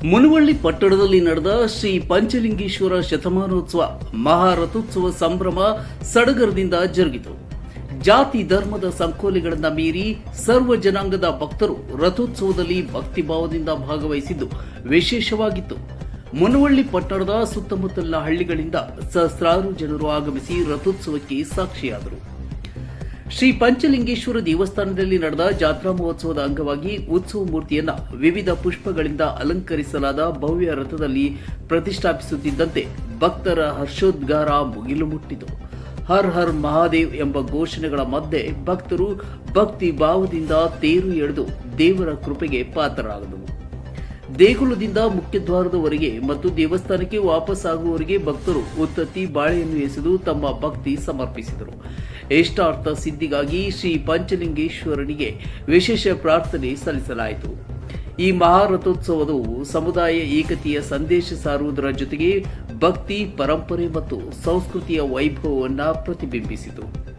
ಮುನವಳ್ಳಿ ಪಟ್ಟಣದಲ್ಲಿ ನಡೆದ ಶ್ರೀ ಪಂಚಲಿಂಗೇಶ್ವರ ಶತಮಾನೋತ್ಸವ ಮಹಾರಥೋತ್ಸವ ಸಂಭ್ರಮ ಸಡಗರದಿಂದ ಜರುಗಿತು. ಜಾತಿ ಧರ್ಮದ ಸಂಕೋಲೆಗಳನ್ನು ಮೀರಿ ಸರ್ವ ಜನಾಂಗದ ಭಕ್ತರು ರಥೋತ್ಸವದಲ್ಲಿ ಭಕ್ತಿಭಾವದಿಂದ ಭಾಗವಹಿಸಿದ್ದು ವಿಶೇಷವಾಗಿತ್ತು. ಮುನವಳ್ಳಿ ಪಟ್ಟಣದ ಸುತ್ತಮುತ್ತಲಿನ ಹಳ್ಳಿಗಳಿಂದ ಸಹಸ್ರಾರು ಜನರು ಆಗಮಿಸಿ ರಥೋತ್ಸವಕ್ಕೆ ಸಾಕ್ಷಿಯಾದರು. ಶ್ರೀ ಪಂಚಲಿಂಗೇಶ್ವರ ದೇವಸ್ಥಾನದಲ್ಲಿ ನಡೆದ ಜಾತ್ರಾ ಮಹೋತ್ಸವದ ಅಂಗವಾಗಿ ಉತ್ಸವ ಮೂರ್ತಿಯನ್ನು ವಿವಿಧ ಪುಷ್ಪಗಳಿಂದ ಅಲಂಕರಿಸಲಾದ ಭವ್ಯ ರಥದಲ್ಲಿ ಪ್ರತಿಷ್ಠಾಪಿಸುತ್ತಿದ್ದಂತೆ ಭಕ್ತರ ಹರ್ಷೋದ್ಗಾರ ಮುಗಿಲು ಮುಟ್ಟಿತು. ಹರ್ ಹರ್ ಮಹಾದೇವ್ ಎಂಬ ಘೋಷಣೆಗಳ ಮಧ್ಯೆ ಭಕ್ತರು ಭಕ್ತಿ ಭಾವದಿಂದ ತೇರು ಎಳೆದು ದೇವರ ಕೃಪೆಗೆ ಪಾತ್ರರಾದರು. ದೇಗುಲದಿಂದ ಮುಖ್ಯದ್ವಾರದವರೆಗೆ ಮತ್ತು ದೇವಸ್ಥಾನಕ್ಕೆ ವಾಪಸ್ಸಾಗುವವರೆಗೆ ಭಕ್ತರು ಉತ್ತತ್ತಿ ಬಾಳೆಯನ್ನು ಎಸೆದು ತಮ್ಮ ಭಕ್ತಿ ಸಮರ್ಪಿಸಿದರು. ಇಷ್ಟಾರ್ಥ ಸಿದ್ಧಿಗಾಗಿ ಶ್ರೀ ಪಂಚಲಿಂಗೇಶ್ವರನಿಗೆ ವಿಶೇಷ ಪ್ರಾರ್ಥನೆ ಸಲ್ಲಿಸಲಾಯಿತು. ಈ ಮಹಾರಥೋತ್ಸವವು ಸಮುದಾಯ ಏಕತೆಯ ಸಂದೇಶ ಸಾರುವುದರ ಜೊತೆಗೆ ಭಕ್ತಿ, ಪರಂಪರೆ ಮತ್ತು ಸಂಸ್ಕೃತಿಯ ವೈಭವವನ್ನು ಪ್ರತಿಬಿಂಬಿಸಿತು.